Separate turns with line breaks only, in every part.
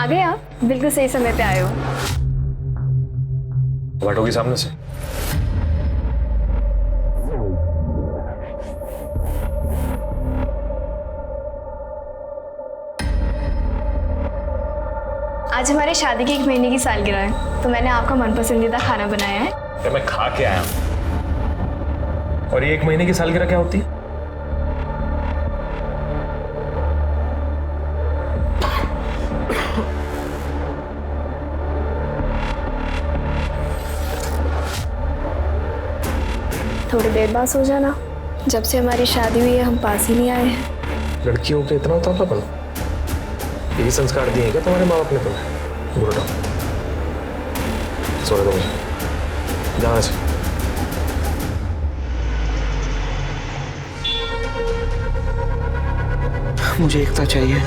आ गए आप, बिल्कुल सही समय पे आए हो।
बैठोगी सामने से?
आज हमारी शादी की 1 महीने की सालगिरह है, तो मैंने आपका मनपसंदीदा खाना बनाया है।
तो मैं खा के आया हूं। और ये 1 महीने की सालगिरह क्या होती है?
थोड़ी देर बाद सो जाना। जब से हमारी शादी हुई है हम पास ही नहीं आए हैं।
लड़कियों के इतना होता था, यही संस्कार दिए क्या तुम्हारे माँ बाप ने तुम्हें? बुरा सो रहे मुझे जाना चाहिए।
मुझे एकता चाहिए।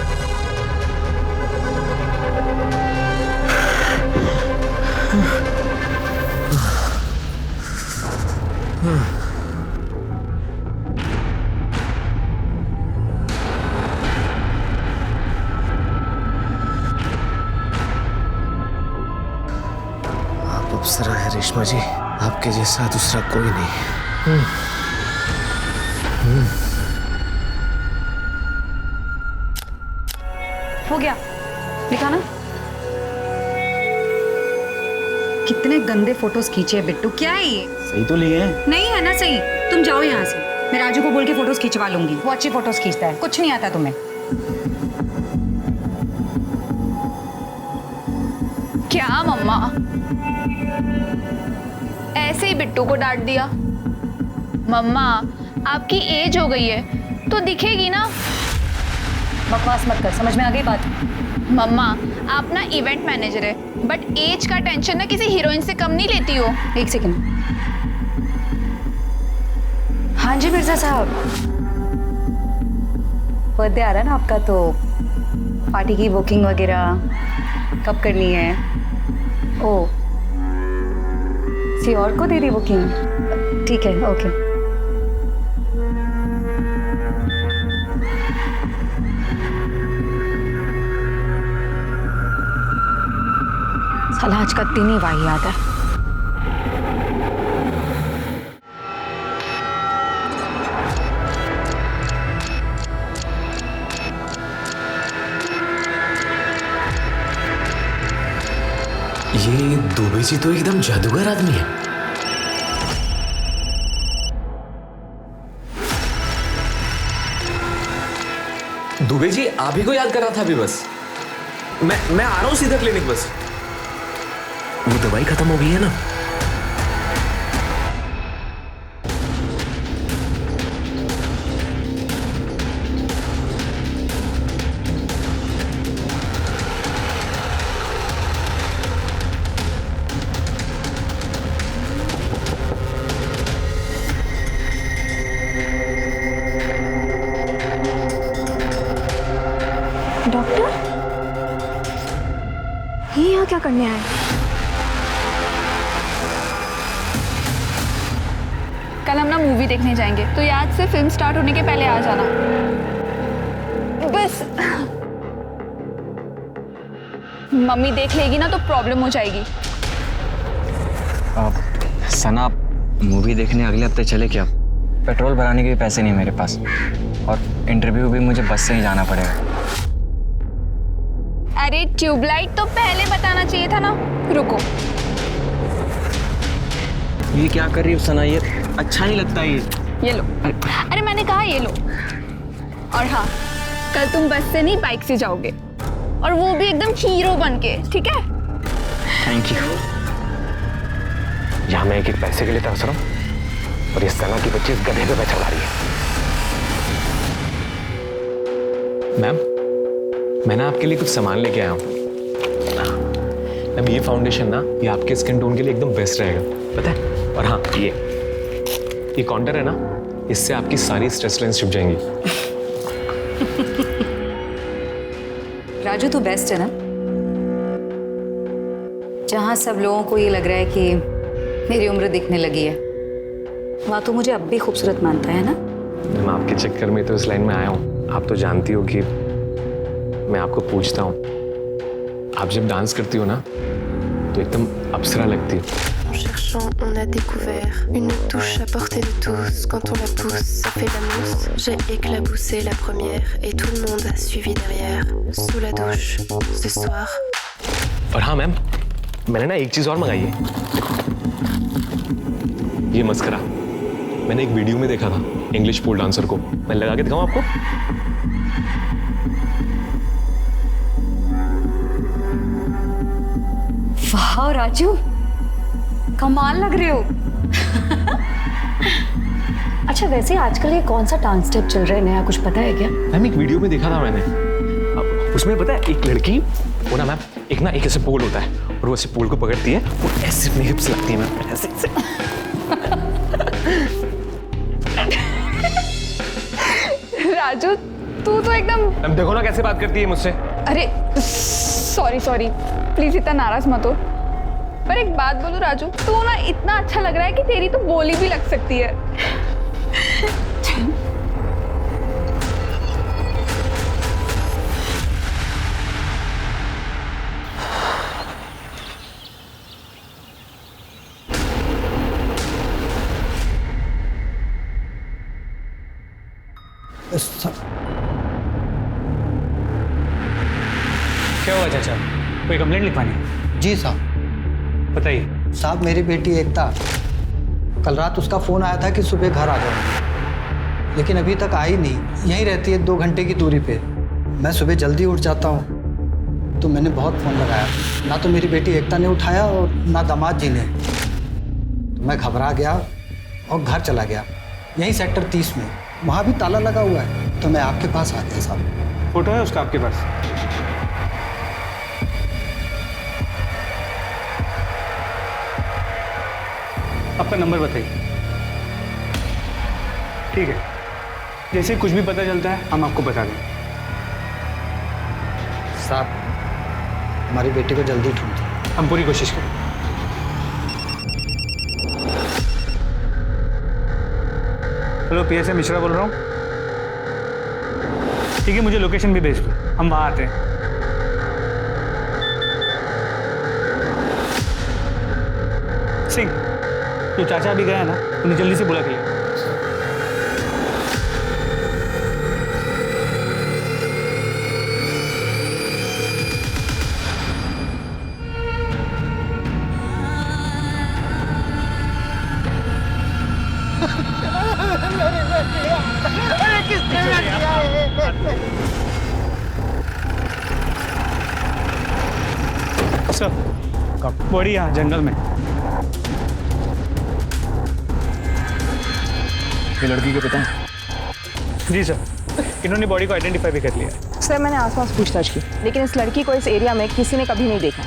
आप अप्सरा है रेशमा जी, आपके जैसा दूसरा कोई नहीं।
हो गया, दिखा ना। कितने गंदे फोटोज खींचे हैं बिट्टू, क्या है ये?
सही तो लिए हैं।
नहीं है ना सही। तुम जाओ यहाँ से, मैं राजू को बोल के फोटोज खिंचवा लूंगी। वो अच्छी फोटोज खींचता है, कुछ नहीं आता तुम्हें।
क्या मम्मा, ऐसे ही बिट्टू को डांट दिया? मम्मा आपकी एज हो गई है तो दिखेगी ना।
बकवास मत कर, समझ में आ गई बात?
मम्मा आप ना इवेंट मैनेजर है, बट एज का टेंशन ना किसी हीरोइन से कम नहीं लेती हो।
एक सेकंड। हाँ जी मिर्जा साहब, बर्थडे आ रहा है ना आपका, तो पार्टी की बुकिंग वगैरह कब करनी है? ओ, किसी और को दे दी बुकिंग? ठीक है, ओके। साला आज का दिन ही वाहियात है।
ये दुबे जी तो एकदम जादूगर आदमी है। दुबे जी आप ही को याद कर रहा था अभी। बस मैं आ रहा हूं सीधा क्लिनिक। बस वो दवाई खत्म हो गई है ना?
डॉक्टर, ये यहाँ क्या करने आए?
कल हम ना मूवी देखने जाएंगे, तो याद से फिल्म स्टार्ट होने के पहले आ जाना। बस मम्मी देख लेगी ना तो प्रॉब्लम हो जाएगी।
सना, मूवी देखने अगले हफ्ते चले क्या? पेट्रोल भराने के भी पैसे नहीं मेरे पास, और इंटरव्यू भी मुझे बस से ही जाना पड़ेगा।
अरे ट्यूबलाइट तो पहले बताना चाहिए था ना। रुको,
ये क्या कर रही हो सना? ये अच्छा नहीं लगता
ये लो। अरे मैंने कहा ये लो। और हाँ, कल तुम बस से नहीं बाइक से जाओगे, और वो भी एकदम हीरो बन के, ठीक है?
Thank you.
यहां मैं एक एक पैसे के लिए तरस रहा हूं, और ये सना की बच्ची इस गधे पे पैसा उड़ा रही है। मैम, मैंने आपके लिए कुछ सामान लेके आया हूं। मैम, ये फाउंडेशन ना, ये आपके स्किन टोन के लिए एकदम बेस्ट रहेगा, पता है? और हाँ, ये काउंटर है ना, इससे आपकी सारी स्ट्रेस लाइंस छुप जाएंगी।
राजू तू बेस्ट है ना? जहां सब लोगों को ये लग रहा है कि मेरी उम्र दिखने लगी है, वहां तो मुझे अब भी खूबसूरत मानता है ना?
मैम, आपके चक्कर में तो इस लाइन में आया हूँ। आप तो जानती हो कि मैं आपको पूछता हूँ, आप जब डांस करती हो ना तो एकदम अप्सरा लगती हो।
En cherchant, on a découvert une touche à portée de tous. Quand on la pousse, ça fait la mousse. J'ai éclaboussé la première et tout le monde a suivi derrière. Sous la douche, ce soir.
और हाँ ma'am, मैंने ना एक चीज और मंगाई है, ये मस्करा। मैंने एक वीडियो में देखा था इंग्लिश पोल डांसर को, मैं लगा के दिखाऊं आपको?
वाह राजू, कमाल लग रहे हो। अच्छा वैसे आजकल ये कौन सा डांस स्टेप चल रहा है नया, कुछ पता है क्या?
मैम एक वीडियो में देखा था मैंने, अब उसमें पता है एक लड़की, वो ना मैम एक ऐसे पोल होता है और वो ऐसे पोल को पकड़ती है, वो ऐसे अपनी हिप्स लगती है मैम, ऐसे ऐसे।
राजू तू तो एकदम।
मैम देखो ना कैसे बात करती है मुझसे।
अरे सॉरी प्लीज इतना नाराज मत हो। पर एक बात बोलूं राजू, तू ना इतना अच्छा लग रहा है कि तेरी तो बोली भी लग सकती है।
क्या हुआ चाचा, कोई कंप्लेंट लिखवानी है?
जी साहब।
बताइए।
साहब मेरी बेटी एकता, कल रात उसका फ़ोन आया था कि सुबह घर आ जाओ, लेकिन अभी तक आई नहीं। यहीं रहती है 2 घंटे की दूरी पे। मैं सुबह जल्दी उठ जाता हूँ तो मैंने बहुत फ़ोन लगाया, ना तो मेरी बेटी एकता ने उठाया और ना दामाद जी ने। तो मैं घबरा गया और घर चला गया, यहीं सेक्टर 30 में। वहाँ भी ताला लगा हुआ है, तो मैं आपके पास आ गया साहब।
फोटो है उसका आपके पास? आपका नंबर बताइए। ठीक है, जैसे ही कुछ भी पता चलता है हम आपको बता देंगे।
साहब हमारी बेटी को जल्दी ढूंढिए।
हम पूरी कोशिश करें। हेलो पीएसए मिश्रा बोल रहा हूँ। ठीक है, मुझे लोकेशन भी भेज दो, हम वहाँ आते हैं। सिंह, तो चाचा अभी गया ना, उन्हें जल्दी से बुला के लिया। सर, बॉडी यहाँ जंगल में।
ये लड़की के पिता?
जी सर, इन्होंने बॉडी को आइडेंटिफाई भी कर लिया।
सर मैंने आसपास पूछताछ की, लेकिन इस लड़की को इस एरिया में किसी ने कभी नहीं देखा।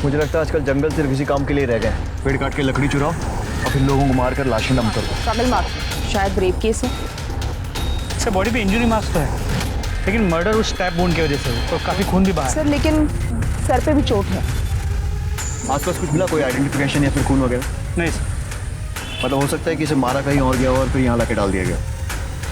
मुझे लगता है आजकल जंगल सिर्फ इसी काम के लिए रह गए। पेड़ काट के लकड़ी चुराओ और फिर लोगों को मारकर लाशें डंप कर दो।
ट्रबल मार्क, शायद रेप केस है।
सर बॉडी पे इंजरी मार्क्स तो है, लेकिन मर्डर उस स्टैब वुंड की वजह से हुई, तो काफ़ी खून भी बाहर है।
सर लेकिन सर पे भी चोट है।
आसपास कुछ मिला, कोई आइडेंटिफिकेशन या फिर खून वगैरह?
नहीं सर।
मतलब हो सकता है कि इसे मारा कहीं और गया और फिर यहाँ लाके डाल दिया गया।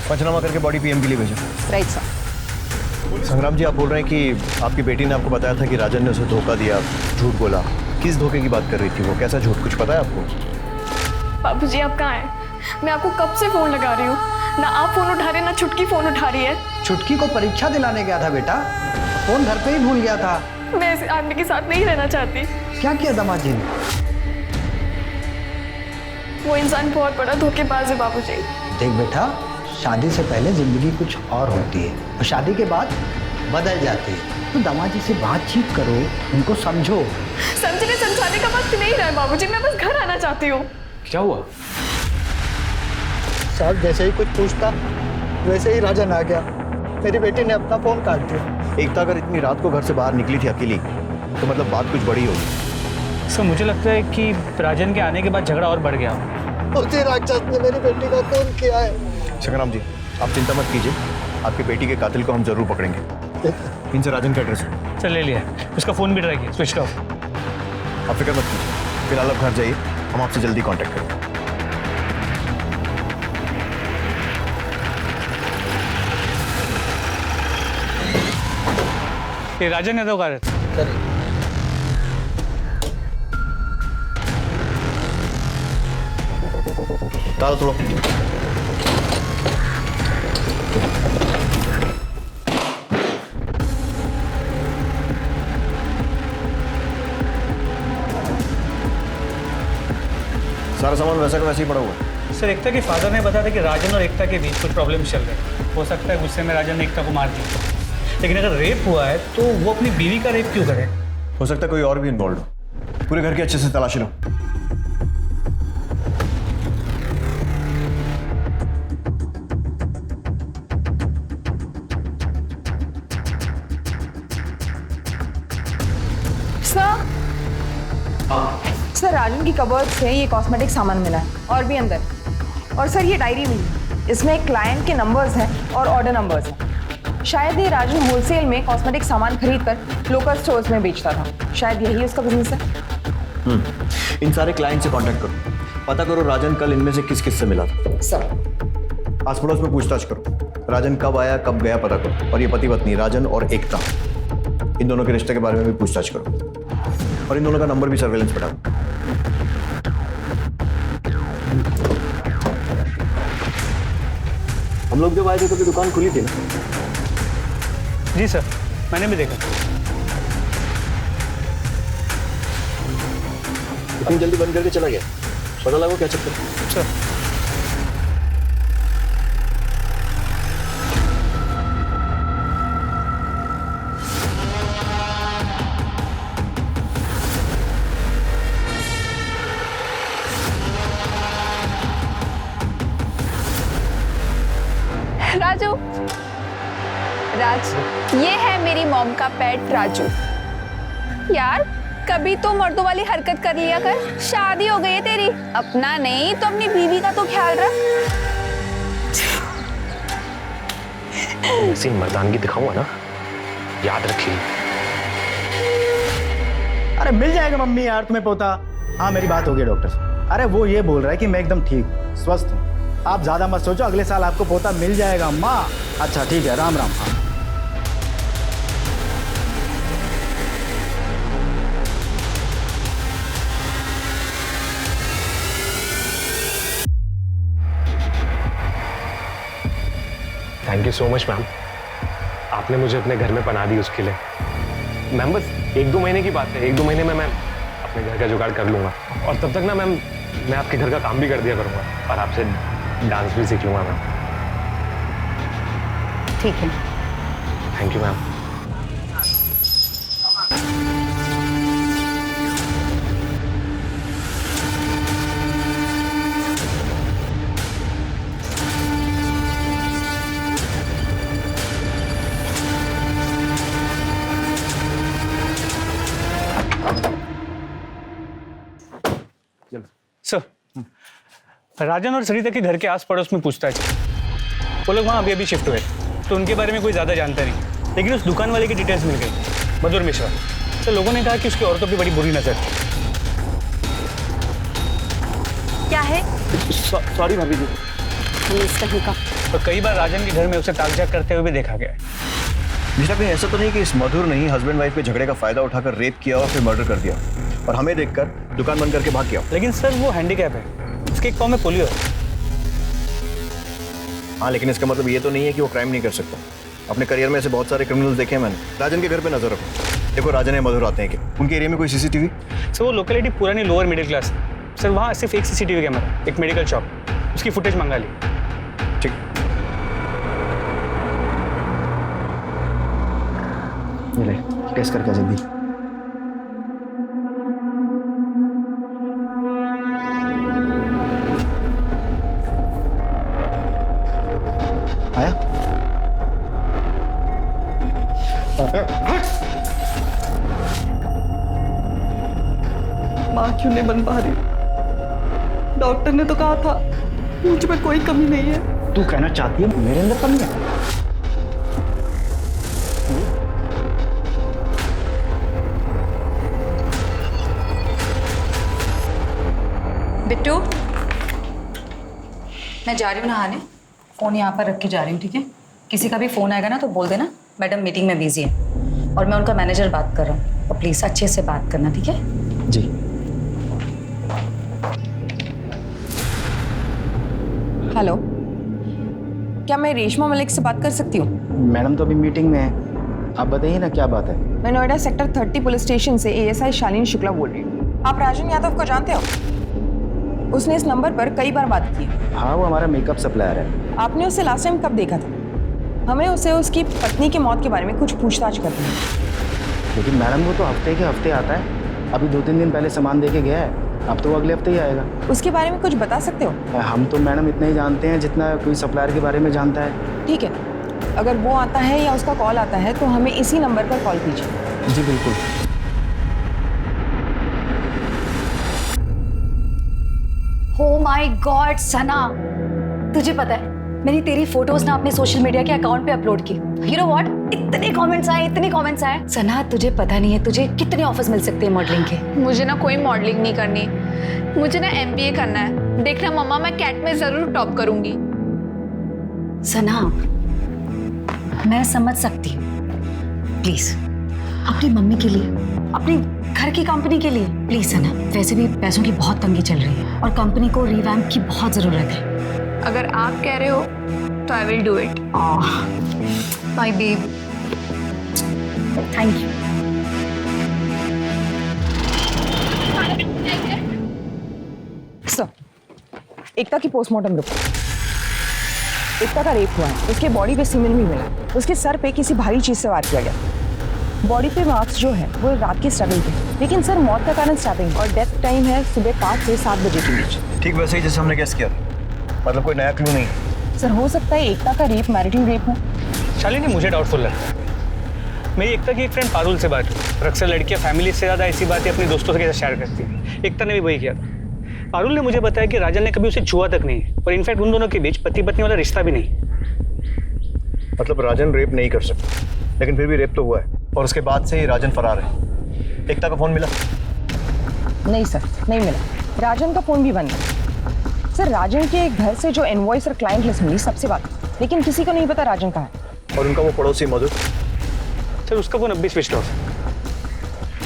पंचनामा करके बॉडी पीएम के लिए भेजा।
Right sir.
संग्राम जी, आप बोल रहे हैं कि आपकी बेटी ने आपको बताया था कि राजन ने उसे धोखा दिया, झूठ बोला। किस धोखे की बात कर रही थी वो? कैसा झूठ, कुछ पता है आपको?
बाबूजी आप कहाँ हैं? मैं आपको कब से फ़ोन लगा रही हूँ, ना आप फ़ोन उठा रहे ना छुटकी फ़ोन उठा रही है।
छुटकी को परीक्षा दिलाने गया था बेटा, फ़ोन घर पे ही भूल गया था।
मैं इस आदमी के साथ नहीं रहना चाहती।
क्या किया दामाद जी ने?
वो इंसान बहुत बड़ा धोखेबाज है बाबूजी।
देख बेटा, शादी से पहले जिंदगी कुछ और होती है और शादी के बाद बदल जाती है। तो दामाद जी से बातचीत करो, उनको समझो।
समझने समझाने का वक्त नहीं रहा है बाबूजी, मैं बस घर आना चाहती हूँ।
क्या हुआ?
साहब जैसे ही कुछ पूछता वैसे ही राजन आ गया। मेरी बेटी ने अपना फ़ोन काट दिया।
एकता अगर इतनी रात को घर से बाहर निकली थी अकेली तो मतलब बात कुछ बड़ी होगी।
सर मुझे लगता है कि राजन के आने के बाद झगड़ा और बढ़ गया।
उसी राक्षस ने मेरी बेटी का खून किया है।
संग्राम जी, आप चिंता मत कीजिए, आपकी बेटी के कातिल को हम जरूर पकड़ेंगे। इनसे राजन का एड्रेस है।
सर ले लिया, उसका फ़ोन भी ट्राई किया, स्विच ऑफ।
आप फिक्र मत कीजिए, फिलहाल आप घर जाइए, हम आपसे जल्दी कांटेक्ट करेंगे।
ये राजन यादव का रहता।
करें।
डालो थोड़ा। सारा सामान वैसा का वैसे ही पड़ा हुआ है।
सर एकता के फादर ने बताया था कि राजन और एकता के बीच कुछ प्रॉब्लम चल रहे हैं। हो सकता है गुस्से में राजन ने एकता को मार दिया, लेकिन अगर रेप हुआ है तो वो अपनी बीवी का रेप क्यों करे?
हो सकता है कोई और भी इन्वॉल्व हो। पूरे घर की अच्छे से तलाशी लो।
सर राजन की कबर्ड से ये कॉस्मेटिक सामान मिला है और भी अंदर। और सर ये डायरी मिली है, इसमें क्लाइंट के नंबर्स हैं और ऑर्डर नंबर्स हैं। शायद ये राजन होलसेल में कॉस्मेटिक सामान खरीद कर लोकल स्टोर्स में बेचता था। शायद यही उसका बिजनेस है।
इन सारे क्लाइंट से कांटेक्ट करो, पता करो राजन कल इनमें से किस किस से मिला था।
सर
आस पड़ोस में पूछताछ करो, राजन कब आया कब गया पता करो। और ये पति पत्नी राजन और एकता, इन दोनों के रिश्ते के बारे में भी पूछताछ करो। और इन दोनों का नंबर भी सर्वेलेंस पे डालो। हम लोग जब आए थे तो दुकान खुली थी ना?
जी सर, मैंने भी देखा।
इतनी जल्दी बंद करके चला गया, पता लगा क्या चक्कर?
सर
राजू, राज, ये है मेरी मॉम का पेट राजू। यार कभी तो मर्दों वाली हरकत कर लिया कर। शादी हो गई है तेरी, अपना नहीं तो अपनी बीवी का तो ख्याल रख।
ऐसी मर्दानगी दिखाऊंगा ना, याद रखिए।
अरे मिल जाएगा मम्मी यार तुम्हें पोता। हाँ मेरी बात हो गई डॉक्टर से। अरे वो ये बोल रहा है कि मैं एकदम ठीक स्वस्थ हूँ, आप ज्यादा मत सोचो, अगले साल आपको पोता मिल जाएगा अम्मा। अच्छा ठीक है, राम राम। हाँ
thank you so much ma'am, आपने मुझे अपने घर में पनाह दी उसके लिए। मैम बस 1-2 महीने की बात है, 1-2 महीने में मैं अपने घर का जुगाड़ कर लूँगा। और तब तक ना मैम मैं आपके घर का काम भी कर दिया करूँगा और आपसे डांस भी सीख लूँगा मैम।
ठीक है।
Thank you ma'am.
सर, राजन और सरिता के घर के आस पड़ोस में पूछताछ है। वो लोग वहाँ अभी अभी शिफ्ट हुए, तो उनके बारे में कोई ज़्यादा जानता नहीं, लेकिन उस दुकान वाले की डिटेल्स मिल गई, मधुर मिश्रा। तो लोगों ने कहा कि उसकी औरतों पर बड़ी बुरी नजर थी।
क्या है?
सॉरी भाभी जी।
कहीं का।
और कई बार राजन के घर में उसे ताकझाक करते हुए भी देखा गया है।
मिश्रा कहीं ऐसा तो नहीं कि इस मधुर ने ही हस्बैंड वाइफ के झगड़े का फायदा उठाकर रेप किया और फिर मर्डर कर दिया और हमें देखकर दुकान बंद करके भाग गया?
लेकिन सर वो हैंडीकैप है, उसके एक पाँव में पोलियो है।
हाँ लेकिन इसका मतलब ये तो नहीं है कि वो क्राइम नहीं कर सकता। अपने करियर में ऐसे बहुत सारे क्रिमिनल्स देखे हैं मैंने। राजन के घर पे नजर रखो, देखो राजन या मधुर आते हैं क्या? उनके एरिया में कोई सीसीटीवी?
सर वो लोकेलिटी पुरानी लोअर मिडिल क्लास है सर, वहाँ सिर्फ एक सीसीटीवी कैमरा, एक मेडिकल शॉप, उसकी फुटेज मंगा ली।
ठीक, ले टेस्ट करके जल्दी। आया?
माँ क्यों नहीं बन पा रही? डॉक्टर ने तो कहा था मुझ में कोई कमी नहीं है।
तू कहना चाहती है मेरे अंदर कमी है?
बिट्टू, मैं जा रही हूँ नहाने, फोन यहाँ पर रख के जा रही हूँ, ठीक है? किसी का भी फोन आएगा ना तो बोल देना मैडम मीटिंग में बिजी है। और मैं उनका मैनेजर बात कर रहा हूँ, और प्लीज अच्छे से बात करना, ठीक है?
जी।
हेलो, क्या मैं रेशमा मलिक से बात कर सकती हूँ?
मैडम तो अभी मीटिंग में है, आप बताइए ना क्या बात है।
मैं नोएडा सेक्टर 30 पुलिस स्टेशन से ASI शालिनी शुक्ला बोल रही हूँ। आप राजन यादव को जानते हो? उसने इस नंबर पर कई बार बात की है।
हाँ, वो हमारा मेकअप सप्लायर है।
आपने उसे लास्ट टाइम कब देखा था? हमें उसे उसकी पत्नी की मौत के बारे में कुछ पूछताछ करनी है।
लेकिन मैडम वो तो हफ्ते के हफ्ते आता है, अभी 2-3 दिन पहले सामान दे के गया है, अब तो अगले हफ्ते ही आएगा।
उसके बारे में कुछ बता सकते हो?
हम तो मैडम इतना ही जानते हैं जितना कोई सप्लायर के बारे में जानता है।
ठीक है, अगर वो आता है या उसका कॉल आता है तो हमें इसी नंबर पर कॉल कीजिए।
जी बिल्कुल।
Oh my God, सना, तुझे पता है मैंने तेरी फोटोज ना अपने सोशल मीडिया के अकाउंट पे अपलोड की। You know what? इतने कमेंट्स आए। सना, तुझे पता नहीं है तुझे कितने ऑफर्स मिल सकते हैं मॉडलिंग के।
मुझे ना कोई मॉडलिंग नहीं करनी, मुझे ना MBA करना है। देखना मम्मा, मैं कैट में जरूर टॉप करूंगी।
सना, मैं समझ सकती हूँ, प्लीज अपनी मम्मी के लिए, अपनी घर की कंपनी के लिए प्लीज सना। वैसे भी पैसों की बहुत तंगी चल रही है और कंपनी को रिवैम्प की बहुत जरूरत है।
अगर आप कह रहे हो तो I will do it.
My babe, thank you.
Sir, Ekta की पोस्टमार्टम रिपोर्ट। एकता का रेप हुआ है, उसके बॉडी पे सीमेंट भी मिला, उसके सर पे किसी भारी चीज से वार किया गया। बॉडी पे मार्क्स जो है वो रात की स्टैबिंग थे, लेकिन सर मौत का कारण स्टैबिंग और डेथ टाइम है सुबह 5 से 7 बजे के बीच।
ठीक वैसे ही जैसे हमने गेस किया, मतलब कोई नया क्लू नहीं।
सर हो सकता है एकता का रेप मैरिटल रेप हो।
शालिनी, मुझे डाउटफुल लगता है। मेरी एकता की एक फ्रेंड पारुल से बात हुई। अक्सर लड़कियां फैमिली से ज़्यादा ऐसी बातें अपने दोस्तों के साथ शेयर करती हैं। एकता ने भी वही किया था। पारुल ने मुझे बताया कि राजन ने कभी उसे छुआ तक नहीं, और इनफैक्ट उन दोनों के बीच पति पत्नी वाला रिश्ता भी नहीं।
मतलब राजन रेप नहीं कर सकता, लेकिन फिर भी रेप तो हुआ है, और उसके बाद से ही राजन फरार है। एकता का फोन मिला?
नहीं सर, नहीं मिला। राजन का फोन भी बंद है। सर राजन के घर से जो इनवॉइस और क्लाइंट लिस्ट मिली सबसे बात, लेकिन किसी को नहीं पता राजन कहाँ है।
और उनका वो पड़ोसी मधु?
सर उसका फोन अब भी स्विच ऑफ है।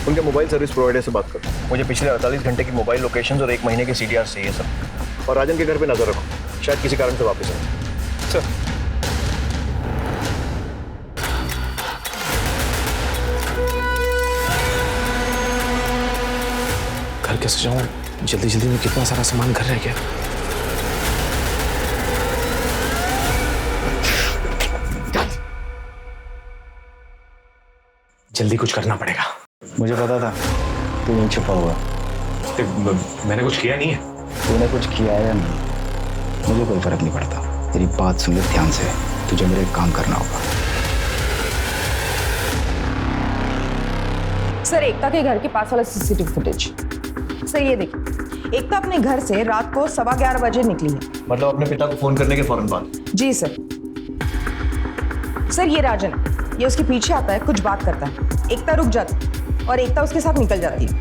उनके मोबाइल सर्विस प्रोवाइडर से बात करो, मुझे पिछले 48 घंटे की मोबाइल लोकेशंस और 1 महीने के CDR चाहिए सब। और राजन के घर पे नजर रखो, शायद किसी कारण से वापस आए।
सर
घर कैसे जाऊँ? जल्दी जल्दी में कितना सारा सामान घर रह गया। जल्दी कुछ करना पड़ेगा।
मुझे पता था तू यहीं छुपा हुआ।
मैंने कुछ किया नहीं है।
तूने कुछ किया है या नहीं, मुझे कोई फर्क नहीं पड़ता। तेरी बात सुन ले ध्यान से, तुझे मेरे काम करना होगा।
सर एकता के घर के पास वाला CCTV फुटेज। सर ये देखिए, एकता अपने घर से रात को 11:15 बजे निकली है।
मतलब अपने पिता को फोन करने के फौरन बाद?
जी सर। सर ये राजन, ये उसके पीछे आता है, कुछ बात करता है, एकता रुक जाती और एकता उसके साथ निकल जाती है।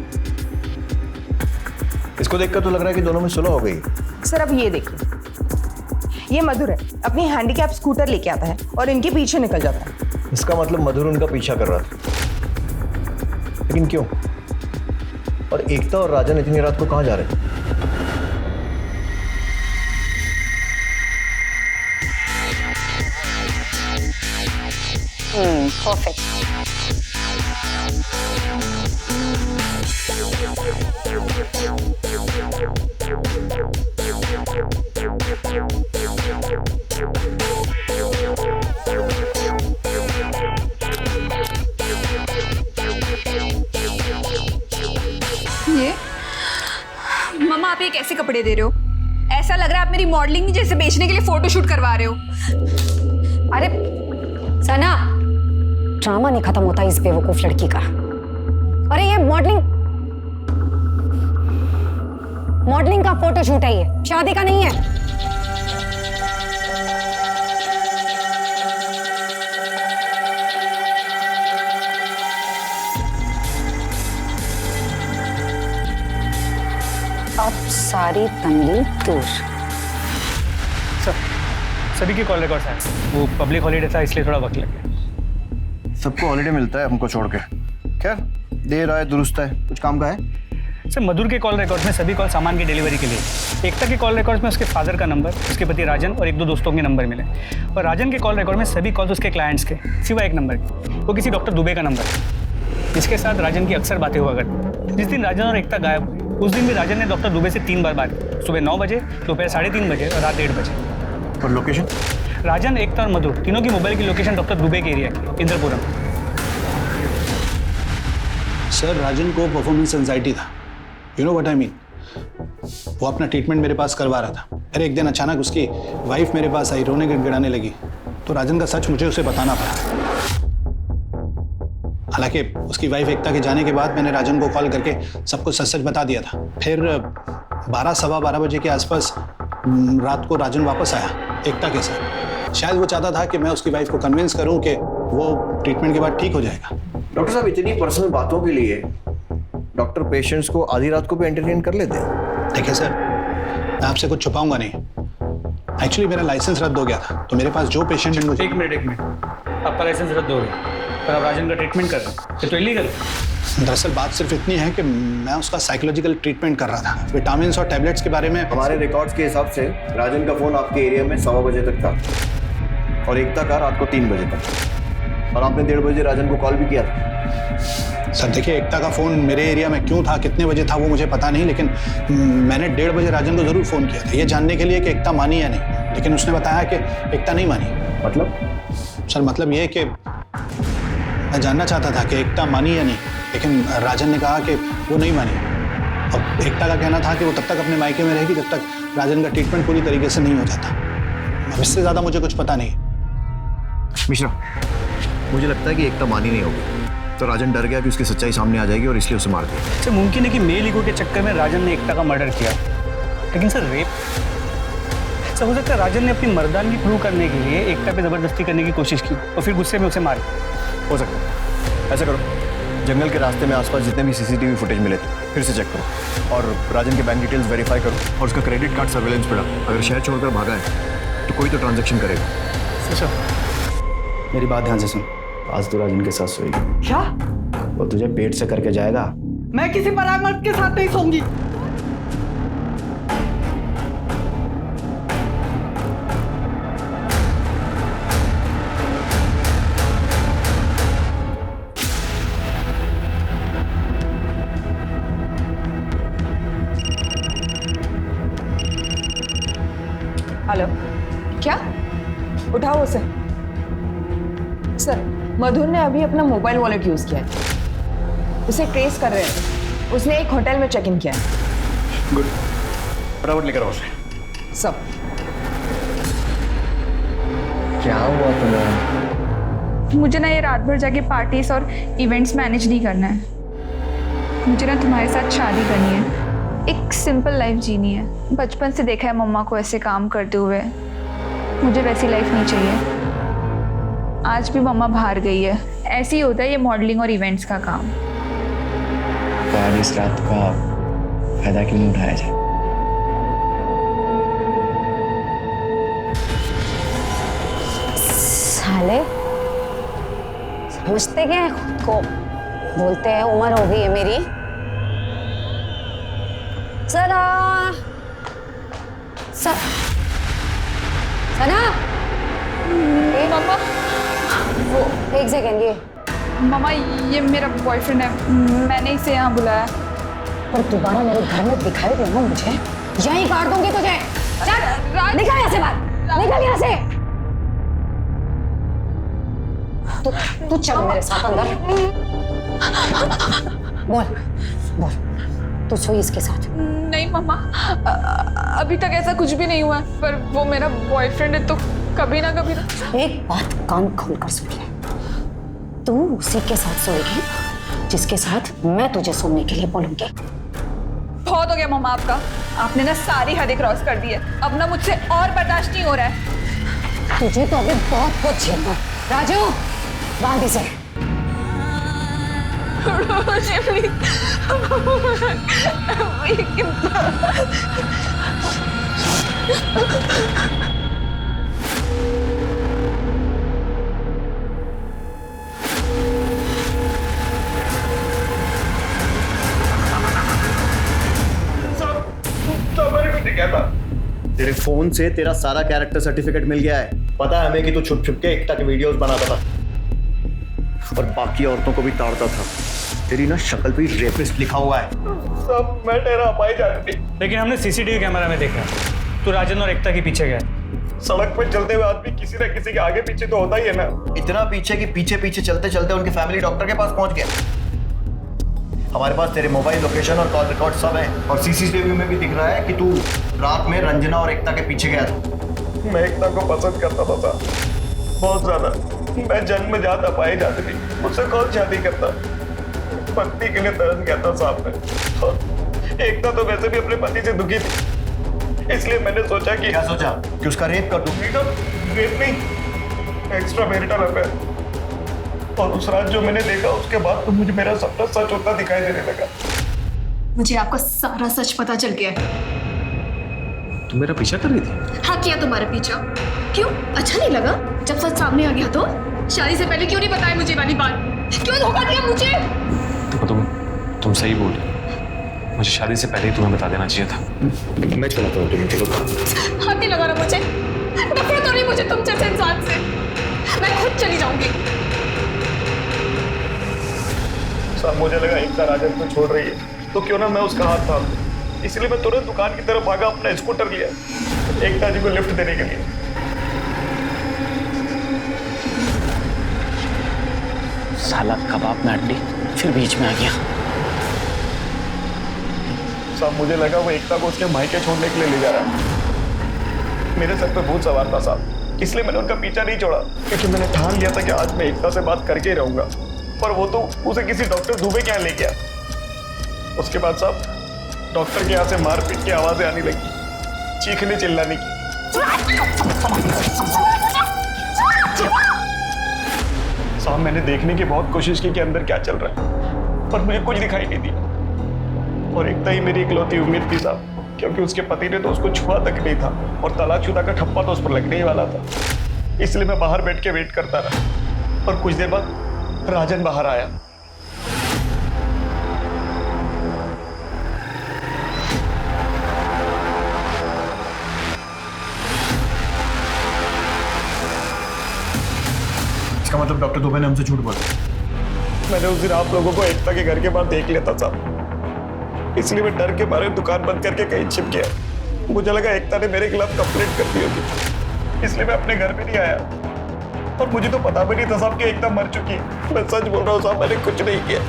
इसको देखकर तो लग रहा है कि दोनों में सुलह हो गई।
सर अब ये देखिए, ये मधुर है, अपनी हैंडीकैप स्कूटर लेके आता है और इनके पीछे निकल जाता है।
इसका मतलब मधुर उनका पीछा कर रहा था, लेकिन क्यों? और एकता और राजन इतनी रात को कहाँ जा रहे थे?
परफेक्ट।
ये मम्मा, आप ये कैसे कपड़े दे रहे हो? ऐसा लग रहा है आप मेरी मॉडलिंग जैसे बेचने के लिए फोटोशूट करवा रहे हो।
अरे सना, ड्रामा नहीं खत्म होता इस बेवकूफ लड़की का। अरे ये मॉडलिंग का फोटोशूट है, ये शादी का नहीं है। अब सारी तंगी दूर।
सर सभी के कॉल रिकॉर्ड्स हैं। वो पब्लिक हॉलीडे था इसलिए थोड़ा वक्त लग गया।
सबको हॉलीडे मिलता है, हमको छोड़ के। खैर, देर आए दुरुस्त है। कुछ काम का है?
सर मधुर के कॉल रिकॉर्ड में सभी कॉल सामान की डिलीवरी के लिए। एकता के कॉल रिकॉर्ड में उसके फादर का नंबर, उसके पति राजन और एक दो दोस्तों के नंबर मिले। और राजन के कॉल रिकॉर्ड में सभी कॉल्स उसके क्लाइंट्स के, सिवाय एक नंबर के, वो किसी डॉक्टर दुबे का नंबर है, जिसके साथ राजन की अक्सर बातें हुआ करती। जिस दिन राजन और एकता गायब हुए, उस दिन भी राजन ने डॉक्टर दुबे से 3 बार बात की, सुबह 9 बजे, दोपहर 3:30 बजे और रात 1:30 बजे।
और लोकेशन?
राजन, एकता और मधुर तीनों की मोबाइल की लोकेशन डॉक्टर दुबे के एरिया की, इंद्रपुरम।
सर राजन को परफॉर्मेंस एंजाइटी था, you know what I mean. वो अपना ट्रीटमेंट मेरे पास करवा रहा था। फिर एक दिन अचानक उसकी वाइफ मेरे पास आई, रोने गिड़गिड़ाने लगी, तो राजन का सच मुझे उसे बताना पड़ा। हालांकि उसकी वाइफ एकता के जाने के बाद मैंने राजन को कॉल करके सबको सच सच बता दिया था। फिर 12 सवा 12 बजे के आसपास रात को राजन वापस आया एकता के साथ। शायद वो चाहता था कि मैं उसकी वाइफ को कन्विंस करूं कि वो ट्रीटमेंट के बाद ठीक हो जाएगा।
डॉक्टर साहब, इतनी पर्सनल बातों के लिए डॉक्टर पेशेंट्स को आधी रात को भी एंटरटेन कर लेते हैं।
देखिए सर, मैं आपसे कुछ छुपाऊंगा नहीं। एक्चुअली मेरा लाइसेंस रद्द हो गया था, तो मेरे पास जो पेशेंट है मुझे।
एक मिनट, आपका लाइसेंस रद्द हो गया पर आप राजन का ट्रीटमेंट कर रहे हैं, ये तो इलीगल है।
दरअसल बात सिर्फ इतनी है कि मैं उसका साइकोलॉजिकल ट्रीटमेंट कर रहा था। विटामिन और टैबलेट्स के बारे में
हमारे रिकॉर्ड्स के हिसाब से राजन का फोन आपके एरिया में 1:15 बजे तक था और एकता का रात को 3 बजे तक, और आपने 1:30 बजे राजन को कॉल भी किया था।
सर देखिए, एकता का फ़ोन मेरे एरिया में क्यों था, कितने बजे था, वो मुझे पता नहीं, लेकिन मैंने 1:30 बजे राजन को ज़रूर फ़ोन किया था, ये जानने के लिए कि एकता मानी या नहीं। लेकिन उसने बताया कि एकता नहीं मानी।
मतलब?
सर मतलब ये कि मैं जानना चाहता था कि एकता मानी या नहीं, लेकिन राजन ने कहा कि वो नहीं मानी। और एकता का कहना था कि वो तब तक अपने मायके में रहेगी जब तक राजन का ट्रीटमेंट पूरी तरीके से नहीं हो जाता। अब इससे ज़्यादा मुझे कुछ पता नहीं।
मिश्रा, मुझे लगता है कि एकता मानी नहीं होगी, तो राजन डर गया कि उसकी सच्चाई सामने आ जाएगी और इसलिए उसे मार दिया।
सर मुमकिन है कि मेल ईगो के चक्कर में राजन ने एकता का मर्डर किया, लेकिन सर रेप? सर हो सकता है राजन ने अपनी मर्दानगी प्रूव करने के लिए एकता पे जबरदस्ती करने की कोशिश की और फिर गुस्से में उसे मार दिया।
हो सकता है। ऐसा करो, जंगल के रास्ते में आसपास जितने भी सीसीटीवी फुटेज मिले थे फिर से चेक करो, और राजन के बैंक डिटेल्स वेरीफाई करो, और उसका क्रेडिट कार्ड सर्वेलेंस पड़ा। अगर शहर छोड़कर भागा है तो कोई तो ट्रांजैक्शन करेगा।
सर
मेरी बात ध्यान से सुन। आज तो राजन के साथ सोएगी।
क्या?
वो तुझे पेट से करके जाएगा।
मैं किसी पराग मर्द के साथ नहीं सोऊंगी।
हेलो, क्या? उठाओ उसे। सर, मधुर ने अभी अपना मोबाइल वॉलेट यूज किया है, उसे ट्रेस कर रहे हैं। उसने एक होटल में चेक इन किया है।
गुड, फटाफट लेकर आओ उसे।
सब
क्या हुआ तुम्हें?
मुझे ना ये रात भर जाके पार्टीज और इवेंट्स मैनेज नहीं करना है। मुझे ना तुम्हारे साथ शादी करनी है, एक सिंपल लाइफ जीनी है। बचपन से देखा है मम्मा को ऐसे काम करते हुए, मुझे वैसी लाइफ नहीं चाहिए। आज भी मम्मा बाहर गई है, ऐसे ही होता है ये मॉडलिंग और इवेंट्स का काम।
तो आज इस रात का फायदा क्यों नहीं उठाया जाए?
साले समझते क्या है खुद को? बोलते हैं उम्र हो गई है मेरी। सना, सना,
मम्मा
वो एक सेकेंड, ये
मम्मा ये मेरा बॉयफ्रेंड है, मैंने इसे यहाँ बुलाया।
पर दोबारा मेरे घर में दिखाई देना मुझे, यहीं काट दूंगी तुझे। चल निकल यहाँ से बाहर, निकल यहाँ से। तू चल मेरे साथ अंदर। बोल बोल, तू सोई इसके साथ?
नहीं मम्मा, अभी तक ऐसा कुछ भी नहीं हुआ है, पर वो मेरा बॉयफ्रेंड है तो कभी ना कभी ना।
एक बात कान खोल कर सुन ले, तू उसी के साथ सोएगी जिसके साथ मैं तुझे सोने के लिए बोलूंगी।
बहुत हो गया मम्मा आपका, आपने ना सारी हदें क्रॉस कर दी है, अब ना मुझसे और बर्दाश्त नहीं हो रहा है।
तुझे तो अभी बहुत कुछ झेलना है। राजू, बांध इसे।
फोन से तेरा सारा कैरेक्टर सर्टिफिकेट मिल गया है। पता है हमें कि तू छुप छुप के एकता के वीडियोस बनाता था और बाकी औरतों को भी ताड़ता था। तेरी ना शक्ल पे रेपिस्ट लिखा हुआ है।
सब मैं तेरा अपाई जाती, लेकिन हमने सीसीटीवी कैमरा में देखा तू राजन और एकता के पीछे गया।
सड़क पर चलते हुए आदमी किसी न किसी के आगे पीछे तो होता ही है ना। इतना पीछे कि पीछे पीछे चलते चलते उनके फैमिली डॉक्टर के पास पहुंच गए। हमारे पास तेरे मोबाइल लोकेशन और कॉल रिकॉर्ड सब है और सीसीटीवी में भी दिख रहा है कि तू रात में रंजना और एकता के पीछे गया था। मैं एकता को पसंद करता था बहुत ज्यादा। मैं जन्म जात अपाई जाती थी, मुझसे कौन शादी करता। पत्नी के लिए तरस गया था साहब में। एकता तो वैसे भी अपने पति से दुखी थी, इसलिए मैंने सोचा कि क्या सोचा कि उसका रेप कर दूंगी। तो रेप नहीं, एक्स्ट्रा मैरिटल अफेयर। और उस रात जो मैंने देखा उसके बाद तो मुझे मेरा सपना सच होता दिखाई देने लगा।
मुझे आपका सारा सच पता चल गया है।
तुम मेरा पीछा कर रही थी?
हाँ किया तुम्हारा पीछा। क्यों, अच्छा नहीं लगा जब सच सामने आ गया तो? शादी से पहले क्यों नहीं बताया मुझे वाली बात? क्यों धोखा दिया मुझे?
देखो तुम सही बोल रहे। मुझे शादी से पहले ही तुम्हें बता देना चाहिए था। मैं चलाता हूँ, तुम्हें चलो।
हाथ नहीं लगा रहा मुझे, नफरत हो रही मुझे तुम जैसे इंसान से। मैं खुद चली जाऊंगी।
साहब मुझे लगा एकता राजन को छोड़ रही है तो क्यों ना मैं उसका हाथ थाम दूं। इसलिए मैं तुरंत दुकान की तरफ भागा, अपना स्कूटर लिया एकता जी को लिफ्ट देने के लिए।
साला कबाब में हड्डी फिर बीच में आ गया।
साहब मुझे लगा वो एकता को उसके मायके छोड़ने के लिए ले जा रहा है। मेरे सर पे भूत सवार था साहब, इसलिए मैंने उनका पीछा नहीं छोड़ा, क्योंकि मैंने ठान लिया था कि आज मैं एकता से बात करके ही रहूंगा। पर वो तो उसे किसी डॉक्टर दुबे के यहाँ ले गया। उसके बाद साहब डॉक्टर के यहाँ से मारपीट की आवाजें आने लगी, चीखने चिल्लाने की। साहब मैंने देखने की बहुत कोशिश की कि अंदर क्या चल रहा है, पर मुझे कुछ दिखाई नहीं दिया। और एकता ही मेरी इकलौती उम्मीद थी साहब, क्योंकि उसके पति ने तो उसको छुआ तक नहीं था और तलाकशुदा का ठप्पा तो उस पर लगने ही वाला था। इसलिए मैं बाहर बैठ के वेट करता रहा और कुछ देर बाद राजन बाहर आया। इसका मतलब डॉक्टर दुबे ने हमसे झूठ बोला। मैंने उस दिन आप लोगों को एकता के घर के बाहर देख लिया था साहब, इसलिए मैं डर के मारे दुकान बंद करके कहीं छिप गया। मुझे लगा एकता ने मेरे खिलाफ कंप्लेंट कर दी होगी, इसलिए मैं अपने घर पे नहीं आया। और मुझे तो पता भी नहीं था साहब कि एकता मर चुकी है। मैं सच बोल रहा हूँ साहब, मैंने कुछ नहीं किया।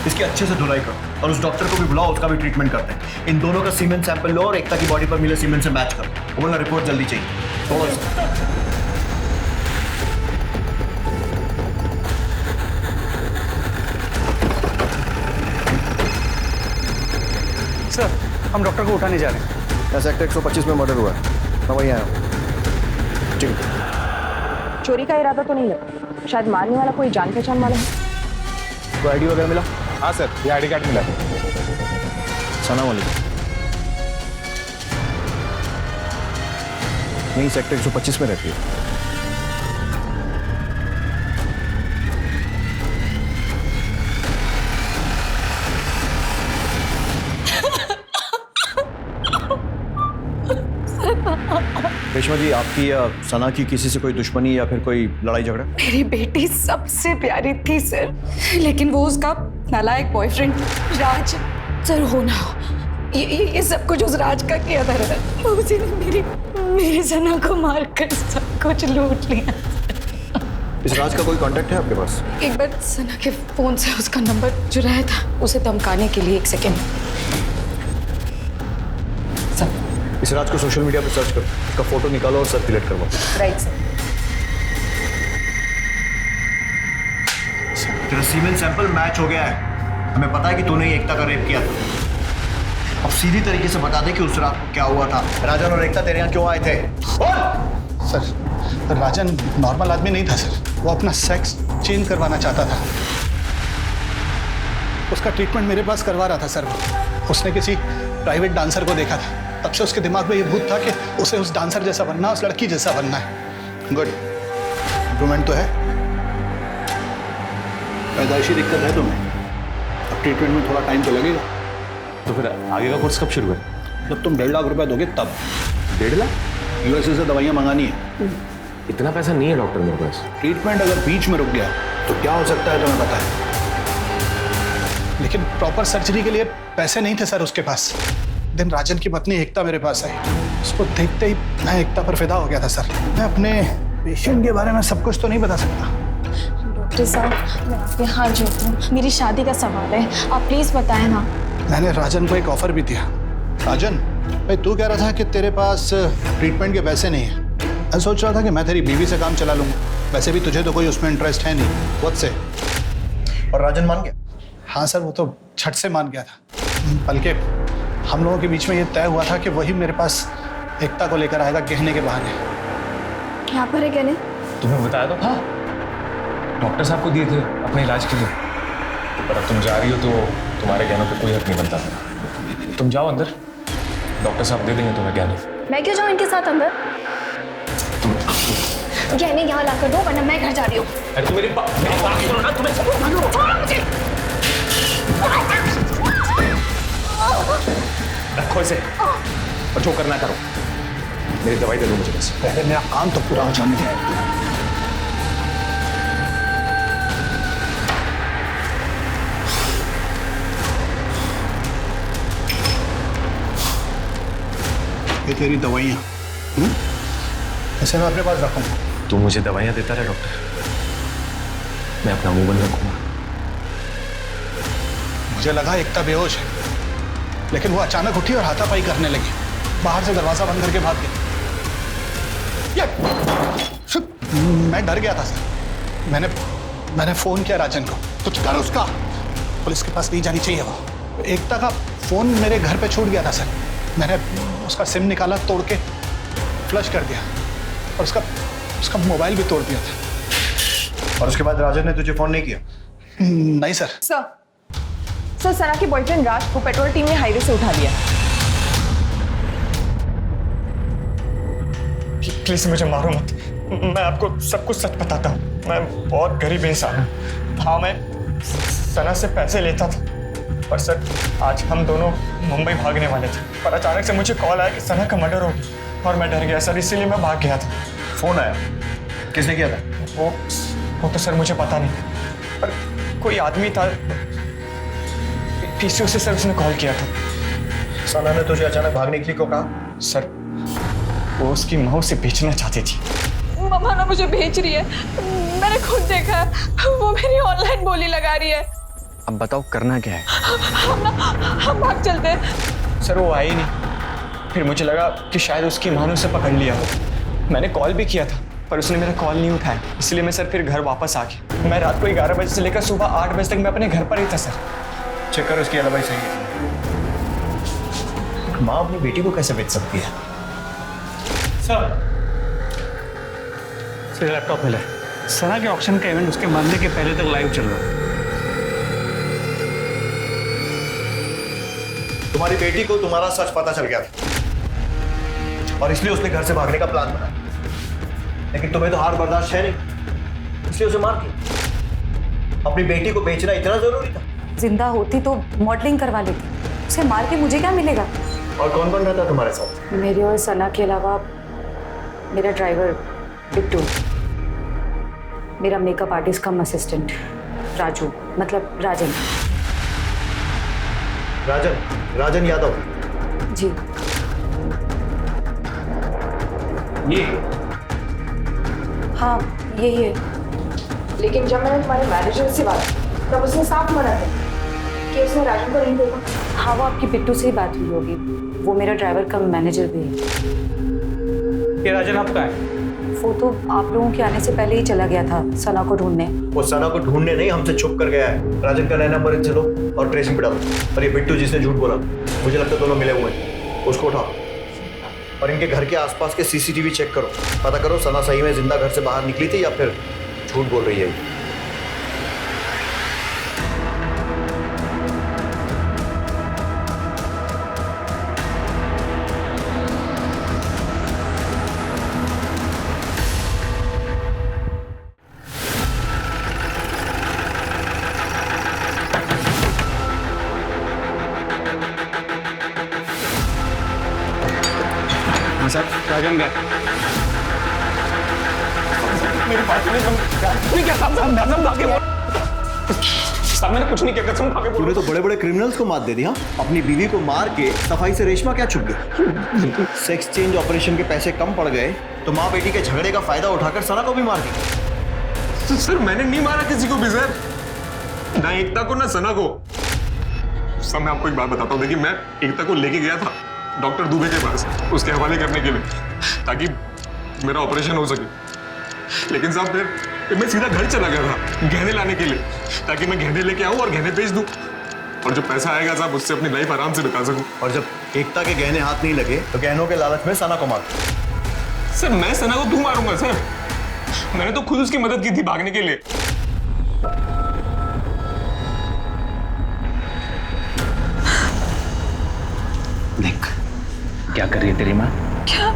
इसकी अच्छे से धुलाई करो और उस डॉक्टर को भी बुलाओ, उसका भी ट्रीटमेंट करते हैं। इन दोनों का सीमेन सैंपल लो और एकता की बॉडी पर मिले सीमेन से मैच करो। बोला रिपोर्ट जल्दी चाहिए थोड़ा सा।
सर हम डॉक्टर को उठाने जा रहे हैं।
सेक्टर 125 में मर्डर हुआ है, मैं वहीं आया हूँ। ठीक है।
चोरी का इरादा तो नहीं लगा, शायद मारने वाला कोई जान पहचान वाला है।
तो आईडी वगैरह मिला?
हाँ सर, ये आईडी कार्ड मिला।
सलाम वालेकुम। यही सेक्टर 125 में रहती है। रेशमा जी, आपकी या सना की किसी से कोई दुश्मनी या फिर कोई लड़ाई झगड़ा?
मेरी बेटी सबसे प्यारी थी सर, लेकिन वो उसका नालायक बॉयफ्रेंड राज सर हो ना हो, ये सब कुछ उस राज का किया था। उसी ने मेरी सना को मारकर सब कुछ लूट लिया।
इस राज का कोई कांटेक्ट है आपके पास?
एक बार सना के फोन से उसका नंबर चुराया था, उसे धमकाने के लिए। 1 सेकेंड
सर। इस राज को सोशल मीडिया पे सर्च करो, उसका फोटो निकालो और सर्कुलेट करवाओ।
Right sir.
तेरा सीमेन सैंपल मैच हो गया है। हमें पता है कि तूने एकता का रेप किया था। अब सीधी तरीके से बता दे कि उस रात को क्या हुआ था। राजन और एकता तेरे यहाँ क्यों आए थे?
सर राजन नॉर्मल आदमी नहीं था सर, वो अपना सेक्स चेंज करवाना चाहता था। उसका ट्रीटमेंट मेरे पास करवा रहा था सर। उसने किसी प्राइवेट डांसर को देखा था, तब से उसके दिमाग में ये भूत था कि उसे उस डांसर जैसा बनना, उस लड़की जैसा बनना है। गुड, इम्प्रूवमेंट तो है। पैदाइशी दिक्कत है तुम्हें, अब ट्रीटमेंट में थोड़ा टाइम तो लगेगा।
तो फिर आगे का कोर्स कब शुरू है?
जब तुम 1.5 लाख रुपए दोगे तब।
1.5 लाख?
यूएसए से दवाइयाँ मंगानी है।
इतना पैसा नहीं है डॉक्टर मेरे पास।
ट्रीटमेंट अगर बीच में रुक गया तो क्या हो सकता है तुम्हें पता है? लेकिन प्रॉपर सर्जरी के लिए पैसे नहीं थे सर उसके पास। दिन राजन की पत्नी एकता मेरे पास आई, उसको देखते ही मैं एकता पर फिदा हो गया था सर। मैं अपने पेशेंट के बारे में सब कुछ तो नहीं बता सकता।
डॉक्टर साहब मैं आपके हाथ जोड़ती हूँ, मेरी शादी का सवाल है, आप प्लीज बताएं ना।
मैंने राजन को एक ऑफर भी दिया। राजन भाई तू कह रहा था कि तेरे पास ट्रीटमेंट के पैसे नहीं है। मैं सोच रहा था कि मैं तेरी बीवी से काम चला लूंगा, वैसे भी तुझे तो कोई उसमें इंटरेस्ट है नहीं। बहुत से।
और राजन मान गया?
हाँ सर, वो तो झट से मान गया था। बल्कि हम लोगों के बीच में ये तय हुआ था कि वही मेरे पास एकता को लेकर आएगा गहने के बहाने।
यहाँ पर है गहने?
तुम्हें बताया तो? हाँ, डॉक्टर साहब को दिए थे अपने इलाज के लिए। पर अब तुम जा रही हो तो तुम्हारे गहनों पे कोई हक नहीं बनता था। तुम जाओ अंदर, डॉक्टर साहब दे देंगे तुम्हें गहने।
मैं क्यों जाऊँ इनके साथ अंदर? गहने यहाँ ला कर दो वरना मैं घर जा रही हूँ।
अरे तुम मेरी बात सुनो ना, तुम्हें
छोड़ो मुझे।
रखो इसे और जो करना करो। मेरी दवाई दे दो मुझे बस।
पहले मेरा काम तो पूरा हो जाने दे। ये तेरी दवाइयाँ, इसे मैं अपने पास रखूंगा।
तू मुझे दवाइयाँ देता रहे डॉक्टर, मैं अपना मुंह बंद रखूंगा।
मुझे लगा एकता बेहोश है, लेकिन वो अचानक उठी और हाथापाई करने लगी। बाहर से दरवाजा बंद करके भाग गई। मैं डर गया था सर। मैंने फोन किया राजन को, कुछ कर उसका, पुलिस के पास नहीं जानी चाहिए वो। एकता का फोन मेरे घर पे छूट गया था सर। मैंने उसका सिम निकाला, तोड़ के फ्लश कर दिया और उसका मोबाइल भी तोड़ दिया था।
और उसके बाद राजन ने तुझे फोन नहीं किया?
नहीं सर।
सर सना के बॉयफ्रेंड राज को पेट्रोल टीम ने हाईवे से उठा लिया।
प्लीज मुझे मारो मत, मैं आपको सब कुछ सच बताता हूँ। मैं बहुत गरीब इंसान हूँ। हाँ, मैं सना से पैसे लेता था, पर सर आज हम दोनों मुंबई भागने वाले थे, पर अचानक से मुझे कॉल आया कि सना का मर्डर हो गया और मैं डर गया सर, इसीलिए मैं भाग गया था।
फोन आया? किसने किया था?
वो तो सर मुझे पता नहीं, पर कोई आदमी था पीसीओ से, सर उसने कॉल किया था।
सना ने तुझे अचानक भागने के लिए क्यों कहा?
सर वो उसकी माँ से बेचना चाहती थी।
मम्मा ना मुझे भेज रही है, मैंने खुद देखा है, वो मेरी ऑनलाइन बोली लगा रही है।
अब बताओ करना क्या है?
हम भाग चलते हैं।
सर वो आई नहीं, फिर मुझे लगा कि शायद उसकी माँ ने उसे पकड़ लिया हो। मैंने कॉल भी किया था पर उसने मेरा कॉल नहीं उठाया, इसलिए मैं सर फिर घर वापस आ गया। मैं रात को 11 बजे से लेकर सुबह 8 बजे तक मैं अपने घर पर ही था सर।
चेक करो उसकी एलिबाई सही है। माँ अपनी बेटी को कैसे बेच सकती है?
सर लैपटॉप मिला है। सना के ऑक्शन का इवेंट उसके मरने के पहले तक लाइव चल रहा है।
तुम्हारी बेटी को तुम्हारा सच पता चल गया था और इसलिए उसने घर से भागने का प्लान बनाया, लेकिन तुम्हें तो हार बर्दाश्त है नहीं, इसलिए उसे मार दिया। अपनी बेटी को बेचना इतना जरूरी था?
जिंदा होती तो मॉडलिंग करवा लेती, उसे मार के मुझे क्या मिलेगा?
और कौन कौन रहता तुम्हारे साथ?
मेरे और सना के अलावा मेरा ड्राइवर बिट्टू, मेरा मेकअप आर्टिस्ट कम असिस्टेंट राजू, मतलब राजन।
राजन यादव?
जी।
ये?
हाँ यही है।
लेकिन जब मैंने तुम्हारे मैनेजर से बात की तब उसने साफ मना किया कि उसने राजन को नहीं देखा।
हाँ वो आपकी बिट्टू से ही बात हुई होगी, वो मेरा ड्राइवर कम मैनेजर भी है।
ये राजन आपका है?
वो तो आप लोगों के आने से पहले ही चला गया था सना को ढूंढने।
वो सना को ढूंढने नहीं, हमसे छुप कर गया है। राजन का नया नंबर इनसे लो और ट्रेसिंग पे डालो। और ये बिट्टू जिसने झूठ बोला, मुझे लगता है दोनों मिले हुए हैं, उसको उठाओ और इनके घर के आसपास के सीसीटीवी चेक करो। पता करो सना सही में जिंदा घर से बाहर निकली थी या फिर झूठ बोल रही है।
हाँ सर, राजन गए।
मेरी बात नहीं क्या साहब कसम खा के साहब मैंने कुछ नहीं किया, कसम खा के
तूने तो बड़े बड़े क्रिमिनल्स को मार दे दी। हाँ, अपनी बीवी को मार के सफाई से रेशमा क्या छुप गई? सेक्स चेंज ऑपरेशन के पैसे कम पड़ गए तो माँ बेटी के झगड़े का फायदा उठाकर सना को भी मार दी।
सर मैंने नहीं मारा किसी को भी सर, ना एकता को ना सना को। सर मैं आपको एक बात बताता हूँ, देखिए मैं एकता को लेके गया था डॉक्टर दुबे के पास उसके हवाले करने के लिए ताकि मेरा ऑपरेशन हो सके, लेकिन साहब फिर मैं सीधा घर चला गया था गहने लाने के लिए ताकि मैं गहने लेके आऊँ और गहने बेच दूँ और जो पैसा आएगा साहब उससे अपनी लाइफ आराम से बिता सकूँ।
और जब एकता के गहने हाथ नहीं लगे तो गहनों के लालच में सना को मार।
सर मैं सना को क्यों मारूंगा सर, मैंने तो खुद उसकी मदद की थी भागने के लिए।
देख क्या कर रही है तेरी माँ?
क्या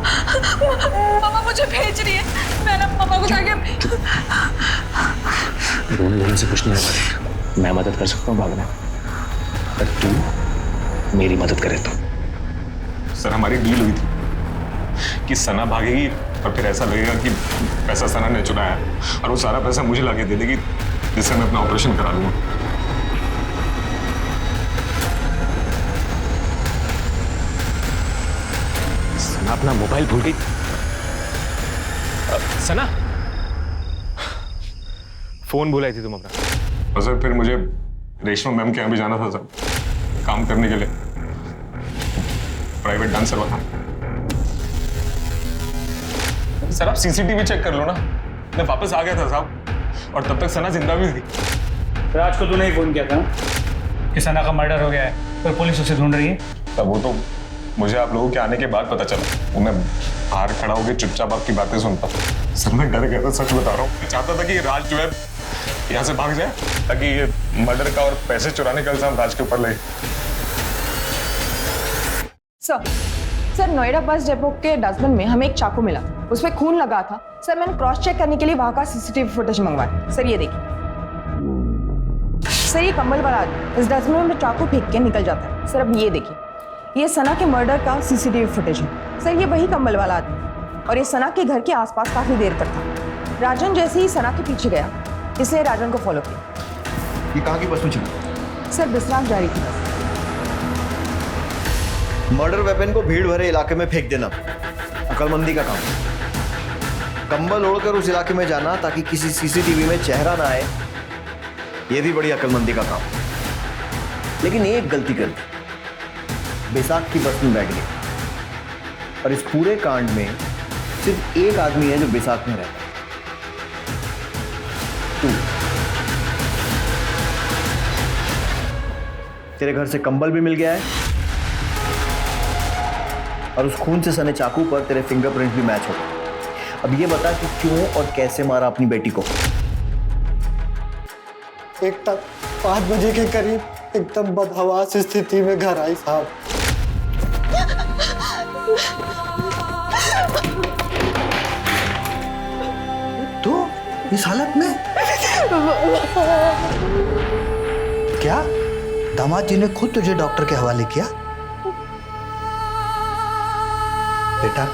मामा मुझे भेज रही है, मैं ना मामा को जाके
रोने से कुछ नहीं होगा, मैं मदद कर सकता हूँ भागने, पर तू मेरी मदद करे तो।
सर हमारी डील हुई थी कि सना भागेगी और फिर ऐसा लगेगा कि पैसा सना ने चुराया और वो सारा पैसा मुझे लाके दे देगी जिससे मैं अपना ऑपरेशन करा लूंगा। सना अपना मोबाइल भूल गई। सना फोन बुलाई थी तुम अपना। और सर फिर मुझे रेशमा मैम के यहाँ भी जाना था सर, काम करने के लिए, प्राइवेट डांसर वहां। सर आप सीसीटीवी चेक कर लो ना, मैं वापस आ गया था साहब और तब तक सना जिंदा भी थी।
राज को तूने ही फोन किया था कि सना का मर्डर हो गया है और पुलिस उसे ढूंढ रही है?
तब वो तो मुझे आप लोगों के आने के बाद पता चला, वो मैं बाहर खड़ा होकर चुपचाप आपकी बातें सुनता। सर मैं डर गया था, सच बता रहा हूँ। मैं चाहता था कि ये राज जो है यहाँ से भाग जाए ताकि ये मर्डर का और पैसे चुराने का इल्जाम राज के ऊपर लगे।
सर नोएडा बस डिपो के डस्टबिन में हमें एक चाकू मिला, उसमें खून लगा था। सर मैंने क्रॉस चेक करने के लिए वहां का सीसीटीवी फुटेज मंगवाया। सर ये देखिए, सर ये कंबल वाला आदमी इस डस्टबिन में चाकू फेंक के निकल जाता है। सर अब ये देखिए, ये सना के मर्डर का सीसीटीवी फुटेज है। सर ये वही कंबल वाला आदमी और ये सना के घर के आसपास काफी देर तक था। राजन जैसे ही सना के पीछे गया इसलिए राजन को फॉलो किया।
ये कहाँ की बस में चला?
सर बिस्राम जा रही थी बस।
मर्डर वेपन को भीड़ भरे इलाके में फेंक देना अकलमंदी का काम। कंबल ओढ़कर उस इलाके में जाना ताकि किसी सीसीटीवी में चेहरा ना आए, यह भी बड़ी अकलमंदी का काम। लेकिन एक गलती कर दी, बैसाख की बस में बैठ गई और इस पूरे कांड में सिर्फ एक आदमी है जो बैसाख में रहता है, तू। तेरे घर से कंबल भी मिल गया है और उस खून से सने चाकू पर तेरे फिंगरप्रिंट भी मैच हो गए। अब ये बता कि क्यों और कैसे मारा अपनी बेटी को?
एकता 5 बजे के करीब एकदम बदहवास स्थिति में घर आई साहब। तो इस हालत में क्या दामाद जी ने खुद तुझे डॉक्टर के हवाले किया? बेटा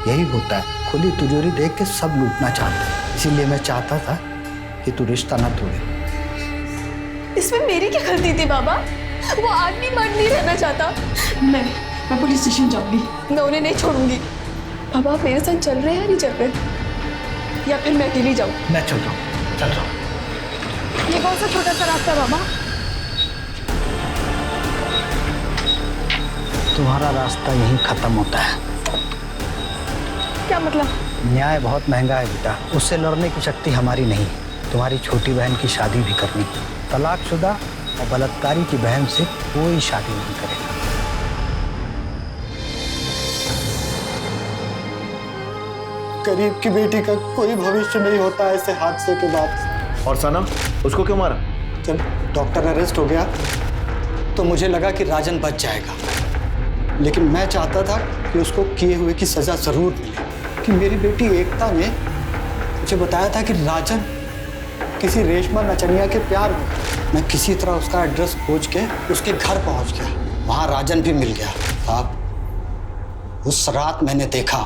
यही होता है, खुली तिजोरी देख के सब लूटना चाहते हैं, इसीलिए मैं चाहता था कि तू रिश्ता ना तोड़े।
इसमें मेरी क्या गलती थी बाबा? वो आदमी मर्द नहीं रहना चाहता। मैं पुलिस स्टेशन जाऊंगी, मैं उन्हें नहीं छोड़ूंगी। बाबा आप मेरे साथ चल रहे हैं या नहीं चल रहे, या फिर मैं अकेली जाऊँ?
मैं चल रहा हूँ।
ये कौन सा छोटा सा रास्ता है बाबा?
तुम्हारा रास्ता यहीं खत्म होता है।
क्या मतलब?
न्याय बहुत महंगा है बेटा, उससे लड़ने की शक्ति हमारी नहीं। तुम्हारी छोटी बहन की शादी भी करनी, तलाकशुदा और बलात्कारी की बहन से कोई शादी नहीं करेगा। गरीब की बेटी का कोई भविष्य नहीं होता ऐसे हादसे के बाद।
और सना, उसको क्यों मारा?
जब डॉक्टर अरेस्ट हो गया तो मुझे लगा कि राजन बच जाएगा, लेकिन मैं चाहता था कि उसको किए हुए की सजा जरूर मिले। कि मेरी बेटी एकता ने मुझे बताया था कि राजन किसी रेशमा नचनिया के प्यार में। मैं किसी तरह उसका एड्रेस खोज के उसके घर पहुंच गया, वहां राजन भी मिल गया। साहब उस रात मैंने देखा,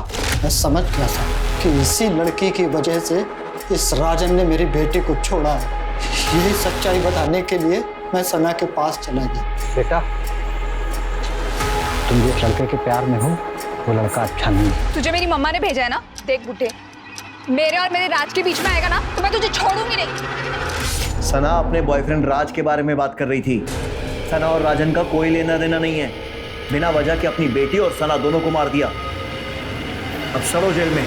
मैं समझ गया साहब। कि इसी लड़की की वजह से इस राजन ने मेरी बेटी को छोड़ा है। यही सच्चाई बताने के लिए मैं सना के पास चला गया। बेटा, तुम जिस लड़के के प्यार में हो वो लड़का अच्छा नहीं है।
तुझे मेरी मम्मा ने भेजा है ना, देख बुढ़े, मेरे और मेरे राज के बीच में आएगा ना तो मैं तुझे छोड़ूंगी नहीं।
सना अपने बॉयफ्रेंड राज के बारे में बात कर रही थी। सना और राजन का कोई लेना देना नहीं है। बिना वजह के अपनी बेटी और सना दोनों को मार दिया। अब सड़ो जेल में।